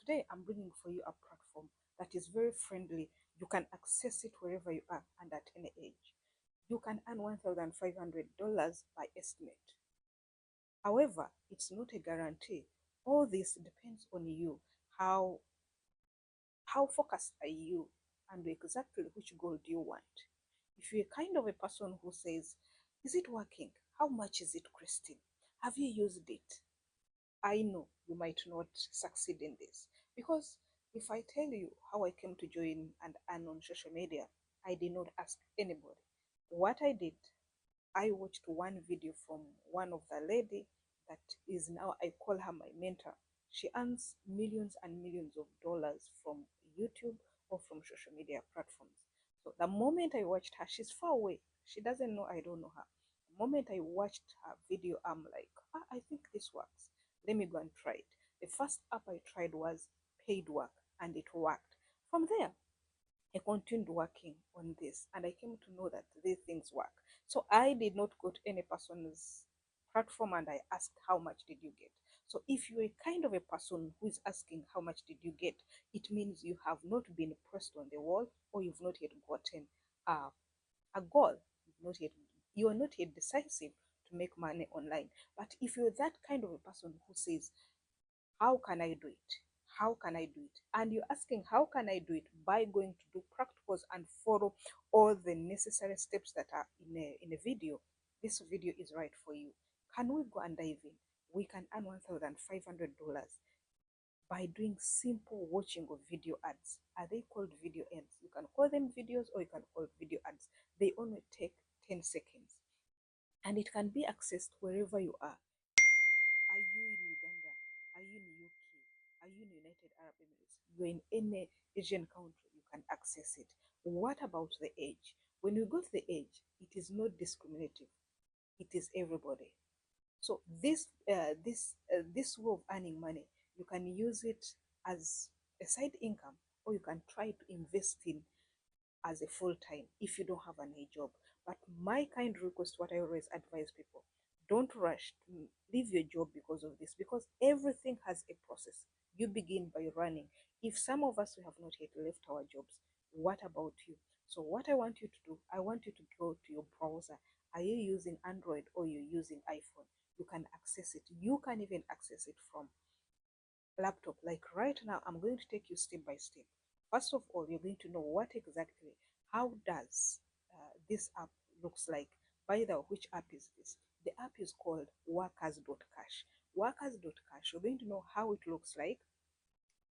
today I'm bringing for you a platform that is very friendly. You can access it wherever you are and at any age. You can earn $1,500 by estimate. However, it's not a guarantee. All this depends on you. How how focused are you, and exactly which goal do you want? If you're kind of a person who says, is it working? How much is it costing? Have you used it? I know you might not succeed in this, because if I tell you how I came to join and earn on social media, I did not ask anybody. What I did, I watched one video from one of the lady that is now, I call her my mentor. She earns millions and millions of dollars from YouTube or from social media platforms. So the moment I watched her, she's far away. She doesn't know I don't know her. The moment I watched her video, I'm like, I think this works. Let me go and try it. The first app I tried was paid work, and it worked. From there, I continued working on this, and I came to know that these things work. So I did not go to any person's platform and I asked, how much did you get? So if you're a kind of a person who is asking how much did you get, it means you have not been pressed on the wall, or you've not yet gotten a goal. You are not yet decisive to make money online. But if you're that kind of a person who says, how can I do it? How can I do it? And you're asking, how can I do it? By going to do practicals and follow all the necessary steps that are in a video. This video is right for you. Can we go and dive in? We can earn $1,500 by doing simple watching of video ads. Are they called video ads? You can call them videos, or you can call video ads. They only take 10 seconds. And it can be accessed wherever you are. Are you in Uganda? Are you in UK? Are you in United Arab Emirates? You're in any Asian country, you can access it. What about the age? When you go to the age, it is not discriminative. It is everybody. So this way of earning money, you can use it as a side income, or you can try to invest in as a full time if you don't have any job. But my kind request, what I always advise people, don't rush to leave your job because of this, because everything has a process. You begin by running. If some of us, we have not yet left our jobs, what about you? So what I want you to do, I want you to go to your browser. Are you using Android or you're using iPhone? You can access it. You can even access it from laptop. Like right now, I'm going to take you step by step. First of all, you're going to know what exactly, how does this app looks like. By the way, which app is this? The app is called Workers.Cash. Workers.Cash, you're going to know how it looks like.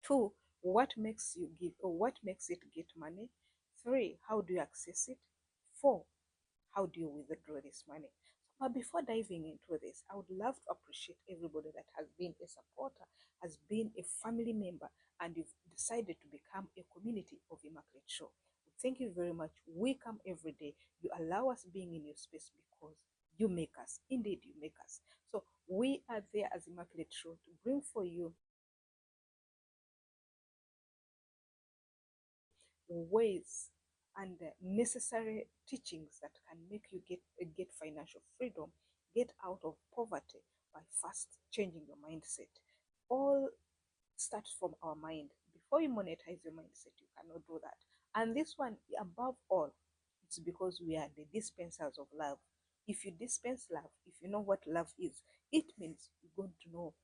Two, what makes you give, or what makes it get money. Three, how do you access it? Four, how do you withdraw this money? But before diving into this, I would love to appreciate everybody that has been a supporter, has been a family member, and you've decided to become a community of Immaculate Show. Thank you very much. We come every day. You allow us being in your space because you make us. Indeed, you make us. So we are there as Immaculate Show to bring for you ways and necessary teachings that can make you get financial freedom, get out of poverty by first changing your mindset. All starts from our mind. Before you monetize your mindset, you cannot do that. And this one, above all, it's because we are the dispensers of love. If you dispense love, if you know what love is, it means you're going to know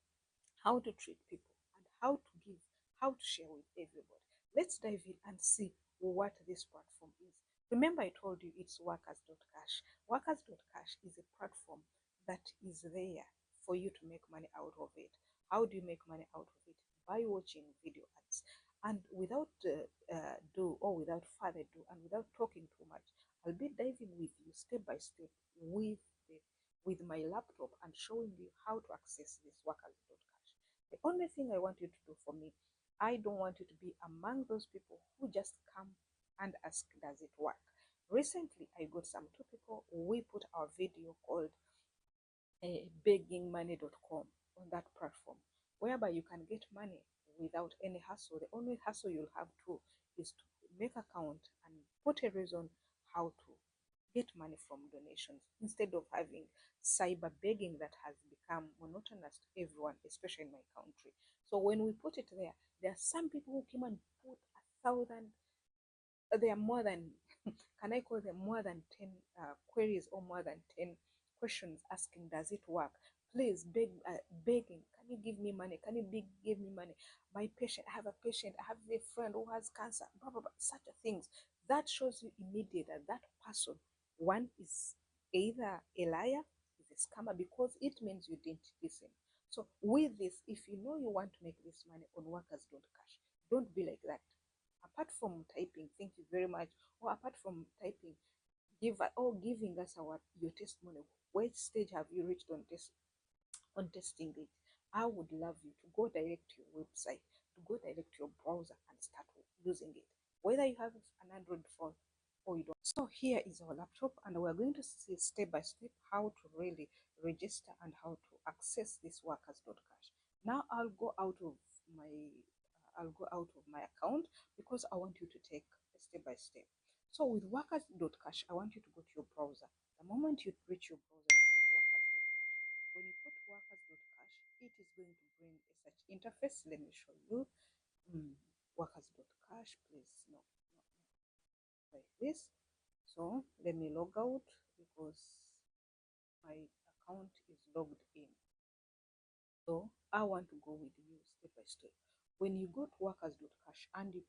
how to treat people and how to give, how to share with everybody. Let's dive in and see what this platform is. Remember, I told you it's Workers.Cash. Workers.Cash is a platform that is there for you to make money out of it. How do you make money out of it? By watching video ads. And without without further ado, and without talking too much, I'll be diving with you step by step with my laptop and showing you how to access this Workers.Cash. The only thing I want you to do for me, I don't want you to be among those people who just come and ask, does it work? Recently, I got some two people. We put our video called beggingmoney.com on that platform, whereby you can get money without any hassle. The only hassle you'll have to is to make account and put a reason how to get money from donations, instead of having cyber begging that has become monotonous to everyone, especially in my country. So when we put it there are some people who came and put 1,000, there are more than, can I call them more than 10 queries or more than 10 questions asking, does it work? Please, begging, can you give me money? Can you give me money? My patient, I have a patient, I have a friend who has cancer, blah, blah, blah, such a things. That shows you immediately that that person, one, is either a liar, is a scammer, because it means you didn't listen. So with this, if you know you want to make this money on Workers.Cash, don't be like that. Apart from typing, thank you very much, or apart from typing, giving us your testimony. What stage have you reached on testing it? I would love you to go direct to your website, to go direct to your browser and start using it. Whether you have an Android phone or you don't. So here is our laptop, and we're going to see step by step how to really register and how to access this Workers.Cash. Now I'll go out of my account because I want you to take a step by step. So with Workers.Cash, I want you to go to your browser. The moment you reach your browser, you put Workers.Cash. When you put Workers.Cash, it is going to bring a search interface. Let me show you. Workers.Cash, please. No, like this. So let me log out because my account is logged in. So I want to go with you step by step. When you go to Workers.Cash, and you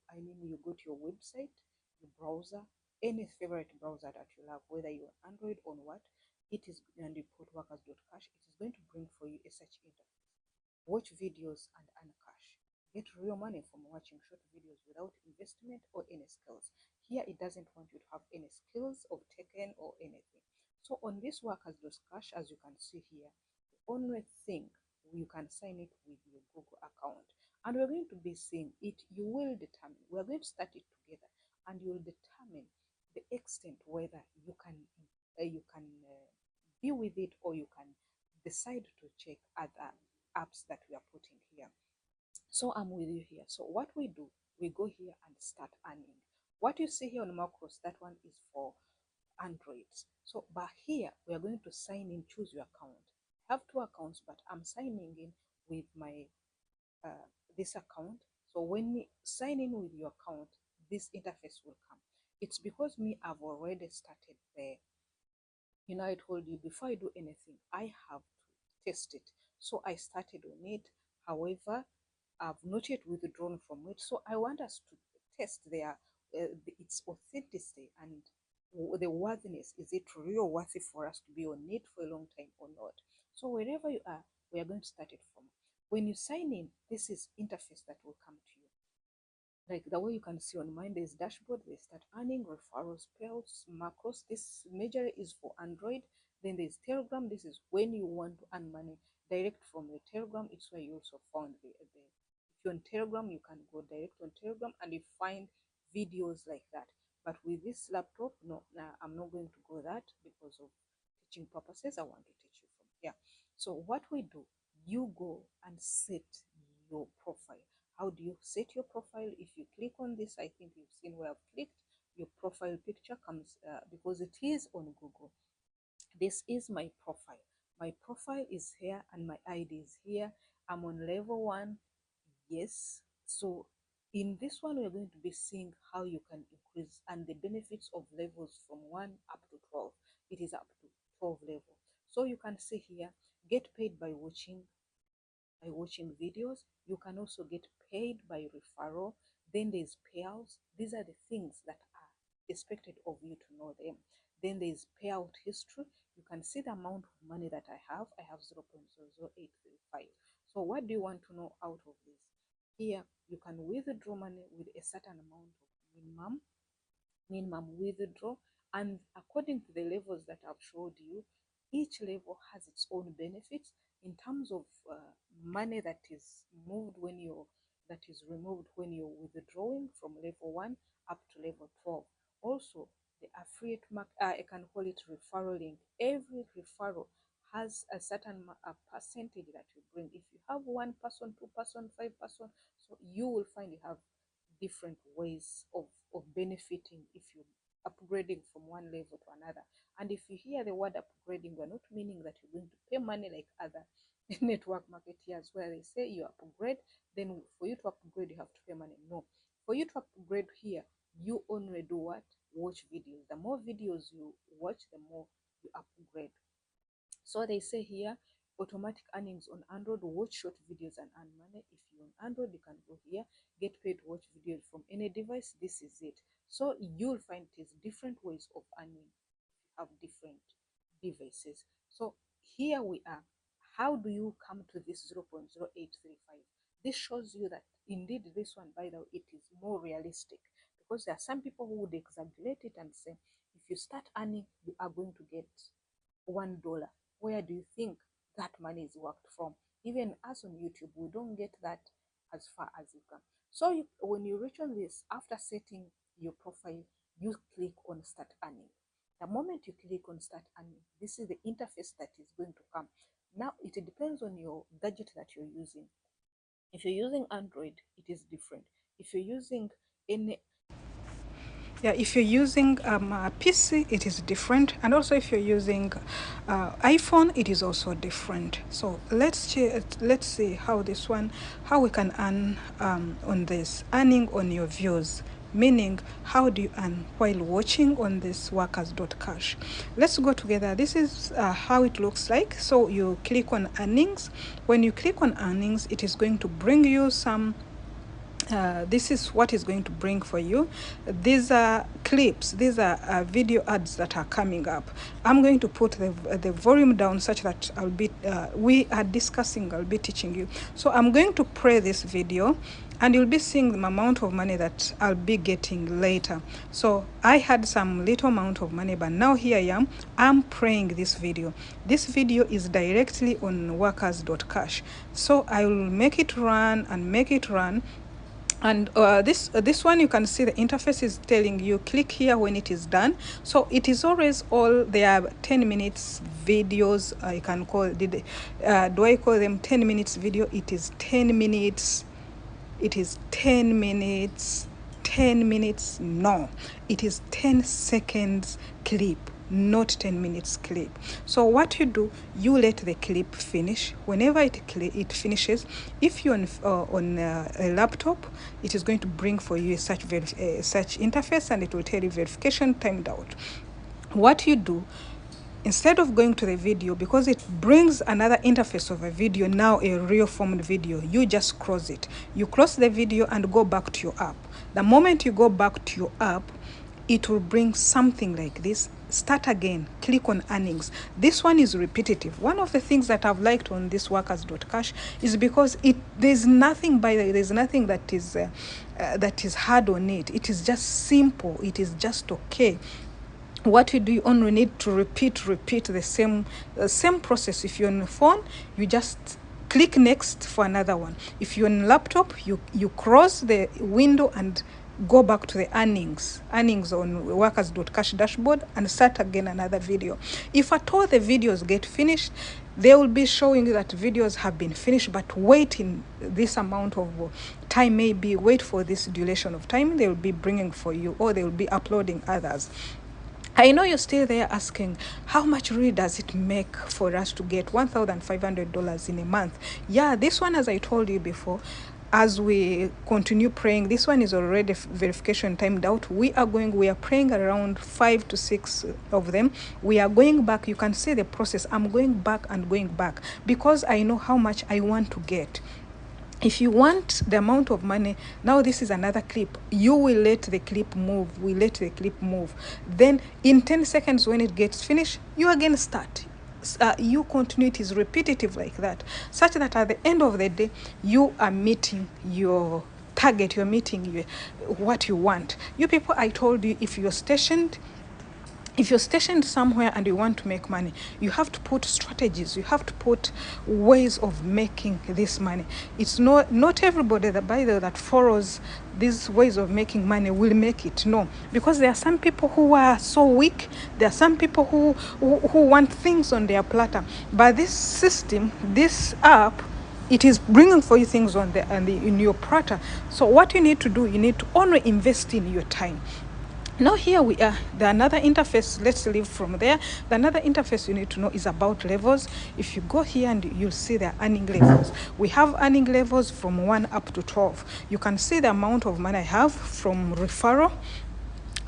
go to your website, your browser, any favorite browser that you love, whether you're Android or what, and you put Workers.Cash, it is going to bring for you a search interface. Watch videos and earn cash. Get real money from watching short videos without investment or any skills. Here it doesn't want you to have any skills of taken or anything. So on this Workers.Cash, as you can see here, the only thing, you can sign it with your Google account. And we're going to be seeing it. You will determine, we're going to start it together, and you'll determine the extent whether you can be with it, or you can decide to check other apps that we are putting here. So I'm with you here. So what we do, we go here and start earning. What you see here on macros, that one is for Androids. So but here we are going to sign in, choose your account. I have two accounts, but I'm signing in with my this account. So when we sign in with your account, this interface will come. It's because me, I've already started there. I told you, before I do anything, I have to test it. So I started on it. However, I've not yet withdrawn from it. So I want us to test its authenticity and the worthiness. Is it real worthy for us to be on it for a long time or not? So wherever you are, we are going to start it from. When you sign in, this is interface that will come to you. Like the way you can see on mine, there's dashboard, they start earning, referrals, payouts, macros. This major is for Android. Then there's Telegram. This is when you want to earn money direct from your Telegram. It's where you also found if you're on Telegram, you can go direct on Telegram and you find videos like that. But with this laptop, no, I'm not going to go that because of teaching purposes. I want to teach you from here. So what we do, you go and set your profile. How do you set your profile? If you click on this, I think you've seen where I've clicked, your profile picture comes because it is on Google. This is my profile. My profile is here and my ID is here. I'm on level 1. Yes. So in this one, we're going to be seeing how you can increase and the benefits of levels from 1 up to 12. It is up to 12 level. So you can see here, get paid by watching videos. You can also get paid by referral. Then there's payouts. These are the things that are expected of you to know them. Then there's payout history. You can see the amount of money that I have. I have 0.00835. So what do you want to know out of this? Here you can withdraw money with a certain amount of minimum withdraw, and according to the levels that I've showed you, each level has its own benefits in terms of money that is removed when you're withdrawing from level 1 up to level 12. Also, the affiliate I can call it referral link. Every referral has a certain percentage that you bring. If you have 1 person, 2 person, 5 person, so you will find you have different ways of benefiting if you're upgrading from one level to another. And if you hear the word upgrading, we're not meaning that you're going to pay money like other network marketeers, where they say you upgrade, then for you to upgrade you have to pay money. No, for you to upgrade here, you only do what? Watch videos. The more videos you watch, the more you upgrade. So they say here, automatic earnings on Android, watch short videos and earn money. If you're on Android, you can go here, get paid to watch videos from any device. This is it. So you'll find it is different ways of earning. Have different devices. So here we are. How do you come to this 0.0835? This shows you that indeed this one, by the way, it is more realistic, because there are some people who would exaggerate it and say, if you start earning, you are going to get $1. Where do you think that money is worked from? Even us on YouTube, we don't get that as far as you can. So when you reach on this, after setting your profile, you click on start earning. The moment you click on start earning, this is the interface that is going to come. Now it depends on your gadget that you're using. If you're using Android, it is different. If you're using if you're using a PC, it is different, and also if you're using iPhone, it is also different. So let's see how we can earn on this, earning on your views, meaning how do you earn while watching on this Workers.Cash. Let's go together. This is how it looks like. So you click on earnings. When you click on earnings, it is going to bring you some this is what is going to bring for you. These are clips, these are video ads that are coming up. I'm going to put the volume down such that I'll be I'll be teaching you. So I'm going to play this video and you'll be seeing the amount of money that I'll be getting later. So I had some little amount of money, but now here I am, I'm playing this video. This video is directly on Workers.Cash. So I will make it run and make it run. And this one, you can see the interface is telling you click here when it is done. So it is always there are 10 minutes videos. I can call do I call them 10 minutes video? It is 10 minutes. It is 10 minutes. 10 minutes. No, it is 10 seconds clip, not 10 minutes clip. So what you do, you let the clip finish. Whenever it finishes, if you're on a laptop, it is going to bring for you a search interface, and it will tell you verification timed out. What you do, instead of going to the video, because it brings another interface of a video, now a real formed video, you just close it. You close the video and go back to your app. The moment you go back to your app, it will bring something like this. Start again, click on earnings. This one is repetitive. One of the things that I've liked on this Workers.Cash is because there's nothing that is hard on it. It is just simple. It is just okay. What you do, you only need to repeat the same process. If you're on a phone, you just click next for another one. If you're on a laptop, you cross the window and go back to the earnings on Workers.Cash dashboard and start again another video. If at all the videos get finished, they will be showing you that videos have been finished, but wait in this amount of time, maybe wait for this duration of time, they will be bringing for you, or they will be uploading others. I know you're still there asking, how much really does it make for us to get $1,500 in a month? Yeah, this one, as I told you before, as we continue praying, this one is already verification timed out. We are praying around 5 to 6 of them. We are going back. You can see the process. I'm going back and going back because I know how much I want to get. If you want the amount of money, now this is another clip. You will let the clip move. We let the clip move. Then in 10 seconds, when it gets finished, you again start. You continue. It is repetitive like that, such that at the end of the day, you are meeting your target. You're meeting what you want. You people, I told you, if you're stationed somewhere and you want to make money, you have to put strategies. You have to put ways of making this money. It's not everybody that follows these ways of making money will make it. No, because there are some people who are so weak. There are some people who want things on their platter. But this system, this app, it is bringing for you things in your platter. So what you need to do, you need to only invest in your time. Now here we are, the another interface. Let's leave from there. The another interface you need to know is about levels. If you go here and you'll see the earning levels. We have earning levels from 1 up to 12. You can see the amount of money I have from referral.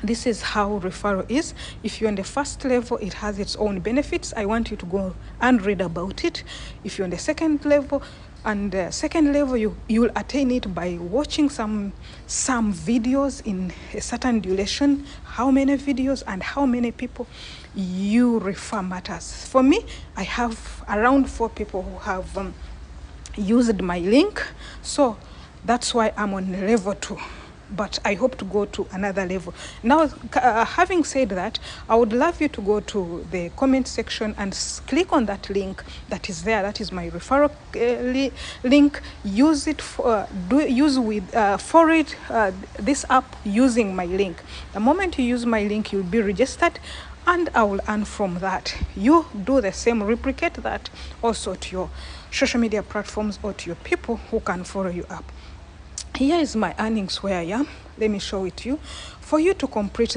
This is how referral is. If you're on the first level, it has its own benefits. I want you to go and read about it. If you're on the second level, and second level, you will attain it by watching some videos in a certain duration. How many videos and how many people you refer matters. For me, I have around 4 people who have used my link, so that's why I'm on level 2. But I hope to go to another level. Now, having said that, I would love you to go to the comment section and click on that link that is there. That is my referral link. Use it for forward this app using my link. The moment you use my link, you'll be registered, and I will earn from that. You do the same, replicate that also to your social media platforms or to your people who can follow you up. Here is my earnings where I am. Let me show it to you. For you to complete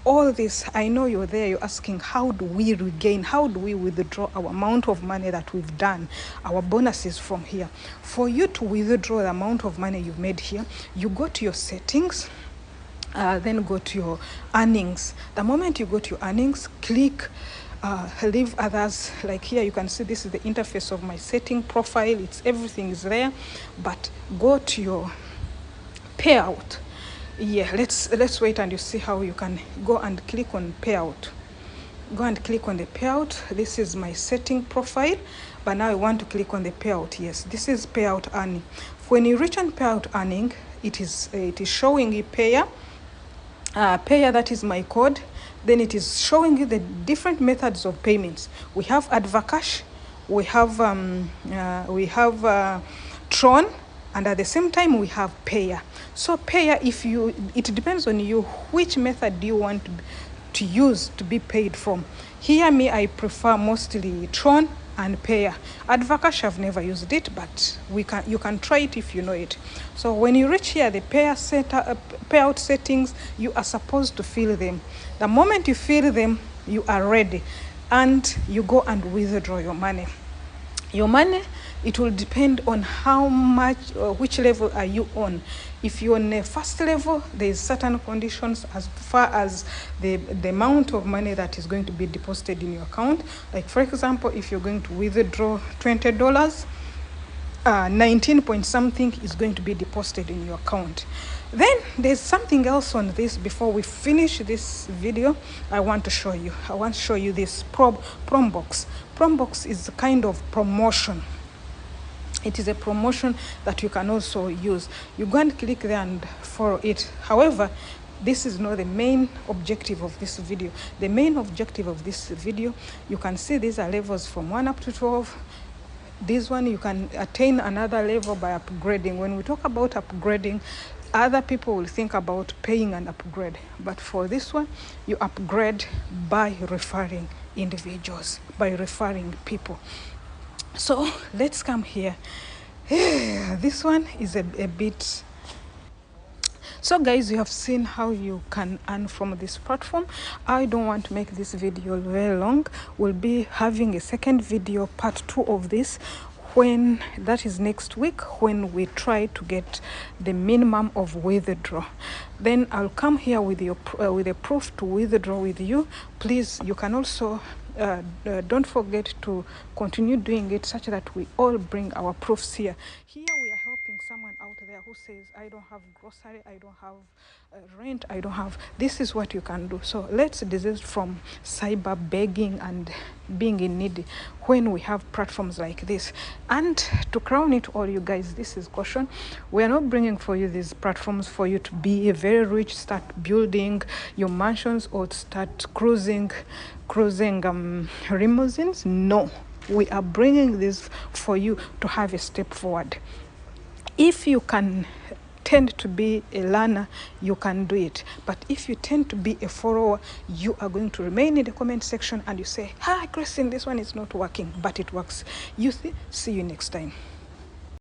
all this, I know you're there, you're asking, how do we regain, how do we withdraw our amount of money that we've done, our bonuses from here? For you to withdraw the amount of money you've made here, you go to your settings, then go to your earnings. The moment you go to your earnings, click leave others. Like here you can see this is the interface of my setting profile. It's everything is there, but go to your payout. Yeah, let's wait and you see how you can go and click on payout. Go and click on the payout. This is my setting profile, but now I want to click on the payout. Yes, this is payout earning. When you reach on payout earning, it is showing you payer, that is my code. Then it is showing you the different methods of payments. We have AdvoCash, we have Tron, and at the same time we have payer. So payer, it depends on you which method do you want to use to be paid from. Here, I prefer mostly Tron and payer. AdvoCash, I've never used it, but you can try it if you know it. So when you reach here, the payout settings, you are supposed to fill them. The moment you fill them, you are ready, and you go and withdraw your money. Your money, it will depend on how much or which level are you on. If you're on the first level, there's certain conditions as far as the amount of money that is going to be deposited in your account. Like for example, if you're going to withdraw $20, 19 point something is going to be deposited in your account. Then there's something else on this. Before we finish this video, I want to show you this prom box. Prom box is a kind of promotion. It is a promotion that you can also use. You go and click there and follow it. However, this is not the main objective of this video. The main objective of this video, you can see these are levels from 1 up to 12. This one, you can attain another level by upgrading. When we talk about upgrading, other people will think about paying an upgrade. But for this one, you upgrade by referring individuals, by referring people. So let's come here. This one is a bit. So guys, you have seen how you can earn from this platform. I don't want to make this video very long. We'll be having a second video, part 2 of this, when that is next week, when we try to get the minimum of withdraw. Then I'll come here with a proof to withdraw with you. Please, you can also don't forget to continue doing it, such that we all bring our proofs here. Here we are helping someone out there who says, I don't have grocery, I don't have rent, I don't have. This is what you can do. So let's desist from cyber begging and being in need when we have platforms like this. And to crown it all, you guys, this is caution. We are not bringing for you these platforms for you to be very rich, start building your mansions or start cruising limousines. No, we are bringing this for you to have a step forward. If you can tend to be a learner, you can do it. But if you tend to be a follower, you are going to remain in the comment section and you say, hi Christine, this one is not working, but it works. See you next time.